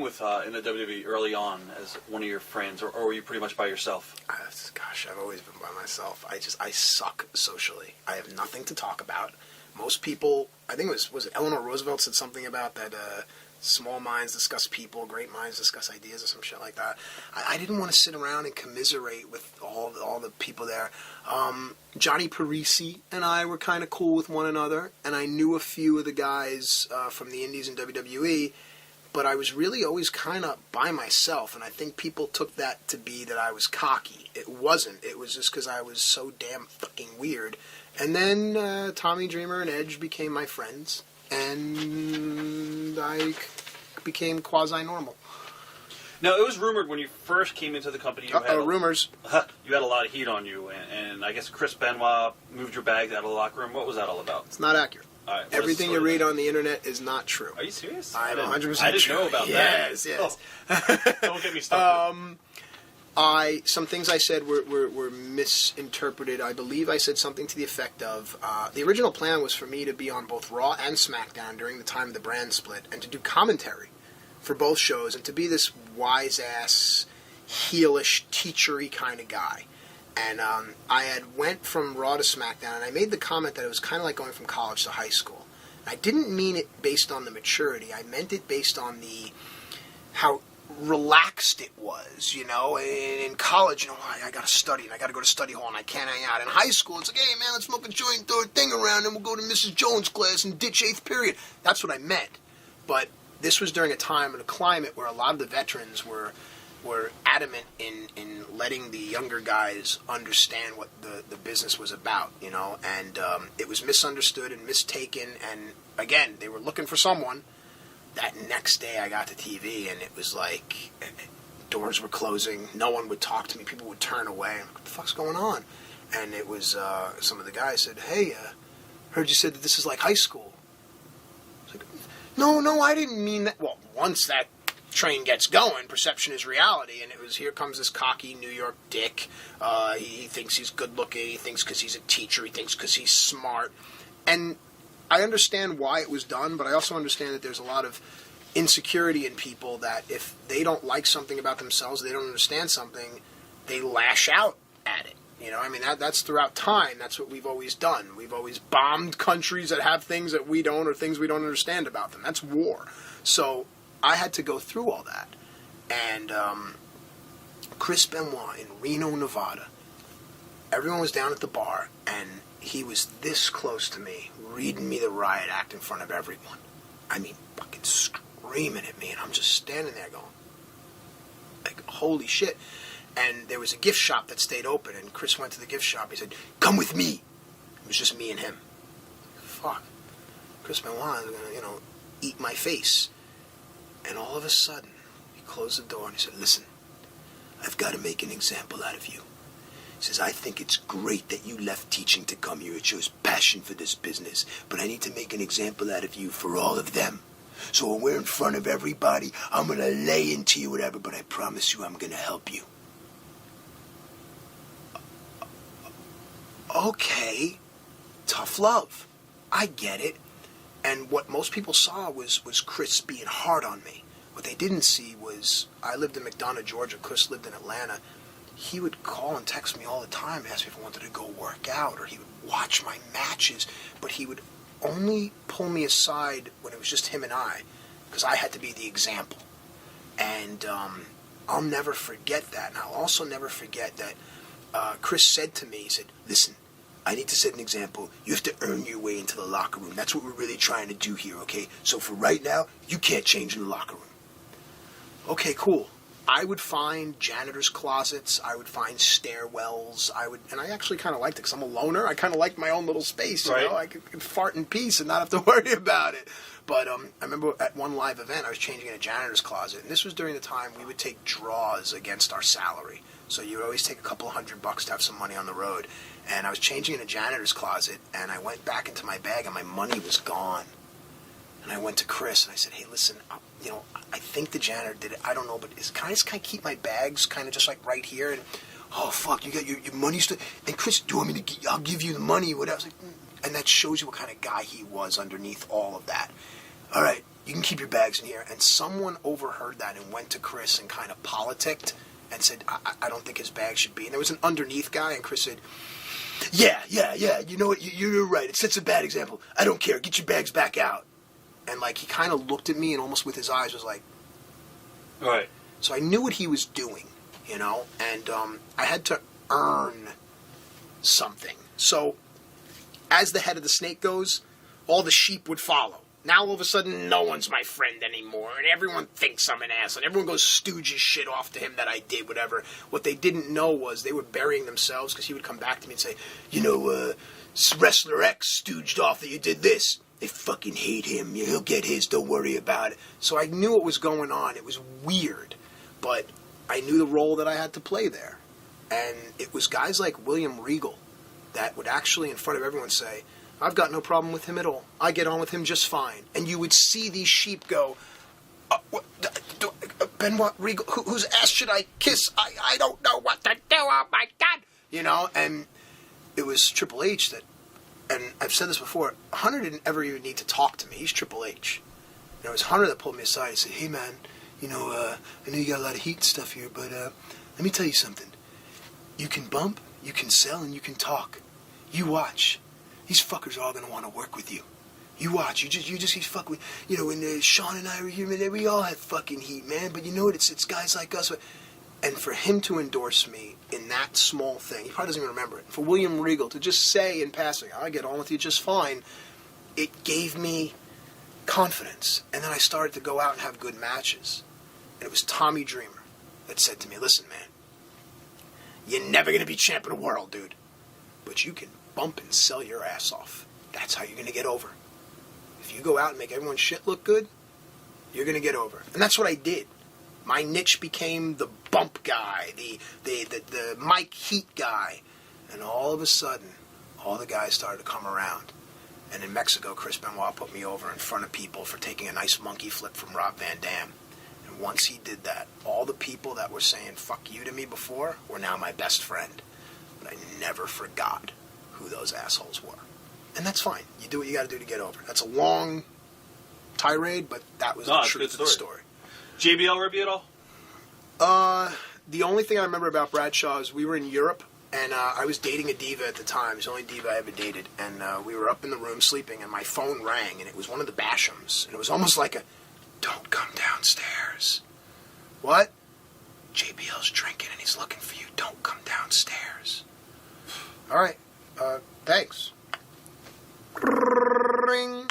with in the WWE early on as one of your friends, or were you pretty much by yourself? Gosh, I've always been by myself. I suck socially. I have nothing to talk about. Most people, I think it was Eleanor Roosevelt said something about that small minds discuss people, great minds discuss ideas, or some shit like that. I didn't want to sit around and commiserate with all the people there. Johnny Parisi and I were kind of cool with one another, and I knew a few of the guys from the Indies and WWE, but I was really always kind of by myself, and I think people took that to be that I was cocky. It wasn't. It was just because I was so damn fucking weird. And then Tommy Dreamer and Edge became my friends, and I became quasi-normal. Now, it was rumored when you first came into the company you had rumors. You had a lot of heat on you, and I guess Chris Benoit moved your bags out of the locker room. What was that all about? It's not accurate. All right, everything you read on the internet is not true. Are you serious? I'm 100% true. I didn't know about that. Yes. Oh. Don't get me started. Some things I said were misinterpreted. I believe I said something to the effect of, the original plan was for me to be on both Raw and SmackDown during the time of the brand split, and to do commentary for both shows, and to be this wise-ass, heelish, teachery kind of guy. And I had went from Raw to SmackDown, and I made the comment that it was kind of like going from college to high school. I didn't mean it based on the maturity. I meant it based on how relaxed it was, you know. In college, you know, I got to study, and I got to go to study hall, and I can't hang out. In high school, it's like, hey, man, let's smoke a joint, throw a thing around, and we'll go to Mrs. Jones' class and ditch 8th period. That's what I meant. But this was during a time and a climate where a lot of the veterans were adamant in letting the younger guys understand what the business was about, you know, and it was misunderstood and mistaken, and again, they were looking for someone. That next day I got to TV, and it was like doors were closing, no one would talk to me, people would turn away. I'm like, what the fuck's going on? And it was some of the guys said, hey, heard you said that this is like high school. I was like, no, I didn't mean that. Well, once that train gets going, perception is reality, and it was, here comes this cocky New York dick. He thinks he's good looking, he thinks because he's a teacher, he thinks because he's smart. And I understand why it was done, but I also understand that there's a lot of insecurity in people that if they don't like something about themselves, they don't understand something, they lash out at it. You know, I mean, that's throughout time. That's what we've always done. We've always bombed countries that have things that we don't, or things we don't understand about them. That's war. So I had to go through all that. And Chris Benoit in Reno, Nevada, everyone was down at the bar, and he was this close to me, reading me the riot act in front of everyone. I mean, fucking screaming at me, and I'm just standing there going, like, holy shit. And there was a gift shop that stayed open, and Chris went to the gift shop. He said, come with me. It was just me and him. Fuck. Chris Benoit is going to, eat my face. And all of a sudden, he closed the door and he said, listen, I've got to make an example out of you. He says, I think it's great that you left teaching to come here. It shows passion for this business. But I need to make an example out of you for all of them. So when we're in front of everybody, I'm going to lay into you whatever, but I promise you I'm going to help you. Okay, tough love. I get it. And what most people saw was Chris being hard on me. What they didn't see was, I lived in McDonough, Georgia. Chris lived in Atlanta. He would call and text me all the time, ask me if I wanted to go work out, or he would watch my matches. But he would only pull me aside when it was just him and I, because I had to be the example. And I'll never forget that. And I'll also never forget that Chris said to me, he said, listen, I need to set an example. You have to earn your way into the locker room. That's what we're really trying to do here, okay? So for right now, you can't change in the locker room. Okay, cool. I would find janitor's closets. I would find stairwells. And I actually kind of liked it because I'm a loner. I kind of liked my own little space, you know? I could fart in peace and not have to worry about it. But I remember at one live event, I was changing in a janitor's closet. And this was during the time we would take draws against our salary. So you would always take a couple of $100 to have some money on the road. And I was changing in a janitor's closet, and I went back into my bag, and my money was gone. And I went to Chris, and I said, hey, listen, I think the janitor did it. I don't know, but can I just kind of keep my bags kind of just like right here? And, oh, fuck, you got your money still? And Chris, do you want me to, I'll give you the money, whatever. I was like, and that shows you what kind of guy he was underneath all of that. All right, you can keep your bags in here. And someone overheard that and went to Chris and kind of politicked and said, I don't think his bag should be. And there was an underneath guy, and Chris said, yeah, you know what, you're right. It sets a bad example. I don't care. Get your bags back out. And, like, he kind of looked at me and almost with his eyes was like... Right. So I knew what he was doing, you know, and I had to earn something. So as the head of the snake goes, all the sheep would follow. Now all of a sudden, no one's my friend anymore, and everyone thinks I'm an ass, and everyone goes stooges shit off to him that I did, whatever. What they didn't know was they were burying themselves, because he would come back to me and say, you know, Wrestler X stooged off that you did this. They fucking hate him. He'll get his. Don't worry about it. So I knew what was going on. It was weird, but I knew the role that I had to play there. And it was guys like William Regal that would actually, in front of everyone, say, I've got no problem with him at all. I get on with him just fine. And you would see these sheep go, Benoit Regal, whose ass should I kiss? I don't know what to do. Oh, my God. You know, and it was Triple H that, and I've said this before, Hunter didn't ever even need to talk to me. He's Triple H. And it was Hunter that pulled me aside and said, hey, man, you know, I know you got a lot of heat and stuff here, but let me tell you something. You can bump, you can sell, and you can talk. You watch. These fuckers are all going to want to work with you. You watch. You just keep fucking with, you know, when Sean and I were here, man, we all had fucking heat, man. But you know what? It's guys like us. And for him to endorse me in that small thing, he probably doesn't even remember it. For William Regal to just say in passing, I get on with you just fine, it gave me confidence. And then I started to go out and have good matches. And it was Tommy Dreamer that said to me, listen, man, you're never going to be champion of the world, dude. But you can bump and sell your ass off. That's how you're going to get over. If you go out and make everyone's shit look good, you're going to get over. And that's what I did. My niche became the bump guy, the mic heat guy. And all of a sudden, all the guys started to come around. And in Mexico, Chris Benoit put me over in front of people for taking a nice monkey flip from Rob Van Dam. And once he did that, all the people that were saying fuck you to me before were now my best friend. But I never forgot who those assholes were. And that's fine. You do what you got to do to get over. That's a long tirade, but that was the truth of the story. JBL review at all? The only thing I remember about Bradshaw is we were in Europe, and I was dating a diva at the time. It was the only diva I ever dated. And we were up in the room sleeping, and my phone rang, and it was one of the Bashams. And it was almost like a, don't come downstairs. What? JBL's drinking, and he's looking for you. Don't come downstairs. All right. Thanks. Ring.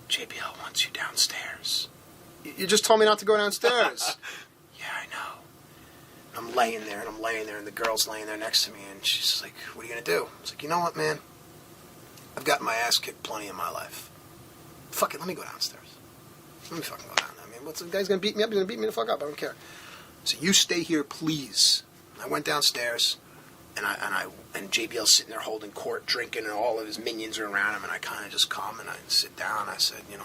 JBL wants you downstairs. You just told me not to go downstairs. Yeah, I know. I'm laying there, and the girl's laying there next to me, and she's like, what are you going to do? I was like, you know what, man? I've gotten my ass kicked plenty in my life. Fuck it, let me go downstairs. Let me fucking go down there. I mean, what's the guy's going to beat me up? He's going to beat me the fuck up. I don't care. So you stay here, please. I went downstairs, and JBL's sitting there holding court, drinking, and all of his minions are around him, and I kind of just come, and I sit down, and I said, you know,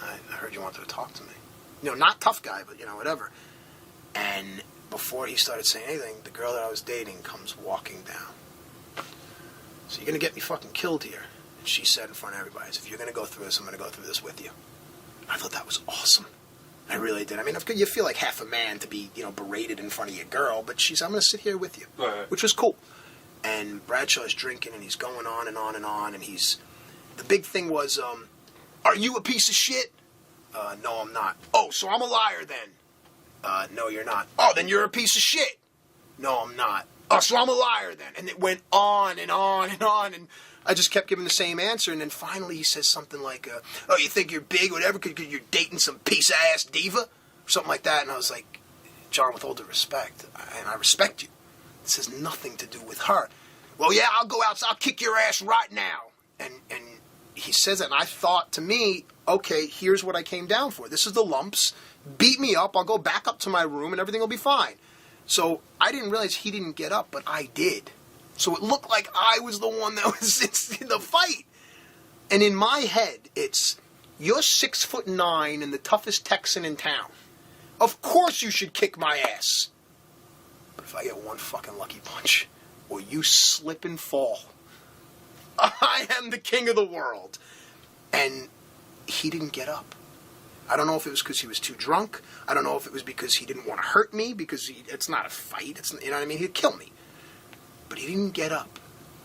I heard you wanted to talk to me. You know, not tough guy, but, you know, whatever. And before he started saying anything, the girl that I was dating comes walking down. So you're going to get me fucking killed here. And she said in front of everybody, if you're going to go through this, I'm going to go through this with you. I thought that was awesome. I really did. I mean, you feel like half a man to be, you know, berated in front of your girl, but she's, I'm going to sit here with you. Right. Which was cool. And Bradshaw's drinking, and he's going on and on and on, and he's... The big thing was, are you a piece of shit? No, I'm not. Oh, so I'm a liar then? No, you're not. Oh, then you're a piece of shit. No, I'm not. Oh, so I'm a liar then. And it went on and on and on, and I just kept giving the same answer, and then finally he says something like, oh, you think you're big, whatever, because you're dating some piece-of-ass diva? Or something like that, and I was like, John, with all due respect, and I respect you, this has nothing to do with her. Well, yeah, I'll go outside, I'll kick your ass right now. And he says that, and I thought, to me, okay, here's what I came down for. This is the lumps. Beat me up, I'll go back up to my room, and everything will be fine. So I didn't realize he didn't get up, but I did. So it looked like I was the one that was in the fight. And in my head, it's, you're 6'9" and the toughest Texan in town. Of course you should kick my ass. But if I get one fucking lucky punch, or you slip and fall, I am the king of the world. And he didn't get up. I don't know if it was because he was too drunk. I don't know if it was because he didn't want to hurt me, because it's not a fight. It's, you know what I mean? He'd kill me. But he didn't get up.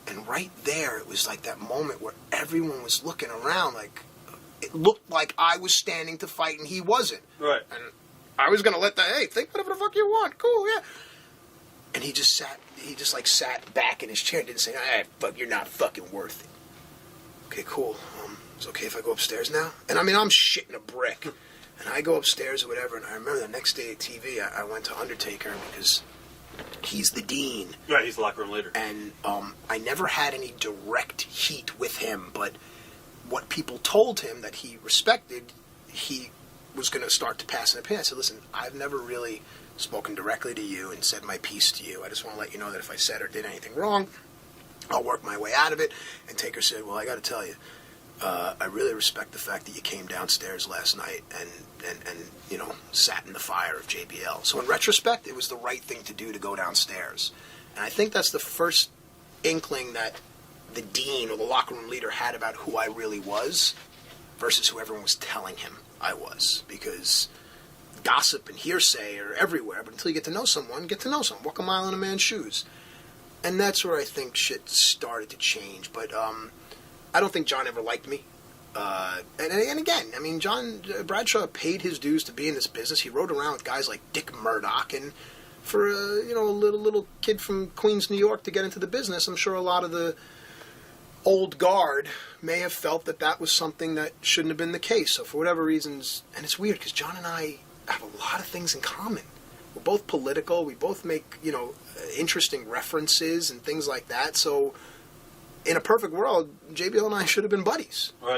And right there, it was like that moment where everyone was looking around like, it looked like I was standing to fight and he wasn't. Right. And I was going to let that, hey, think whatever the fuck you want. Cool, yeah. And he just sat back in his chair and didn't say, hey, fuck, you're not fucking worth it. Okay, cool. It's okay if I go upstairs now? And I mean, I'm shitting a brick. And I go upstairs or whatever, and I remember the next day at TV, I went to Undertaker because he's the dean. Right, he's the locker room leader. And I never had any direct heat with him, but what people told him that he respected, he was going to start to pass an opinion. I said, listen, I've never really spoken directly to you and said my piece to you. I just want to let you know that if I said or did anything wrong, I'll work my way out of it. And Taker said, well, I got to tell you, I really respect the fact that you came downstairs last night and you know, sat in the fire of JBL. So in retrospect, it was the right thing to do to go downstairs. And I think that's the first inkling that the dean or the locker room leader had about who I really was versus who everyone was telling him I was. Because gossip and hearsay are everywhere, but until you get to know someone, walk a mile in a man's shoes. And that's where I think shit started to change. But I don't think John ever liked me. And again, I mean, John Bradshaw paid his dues to be in this business. He rode around with guys like Dick Murdoch, and for a little kid from Queens, New York, to get into the business, I'm sure a lot of the old guard may have felt that was something that shouldn't have been the case. So for whatever reasons, and it's weird because John and I have a lot of things in common. We're both political. We both make interesting references and things like that. So in a perfect world, JBL and I should have been buddies. Right.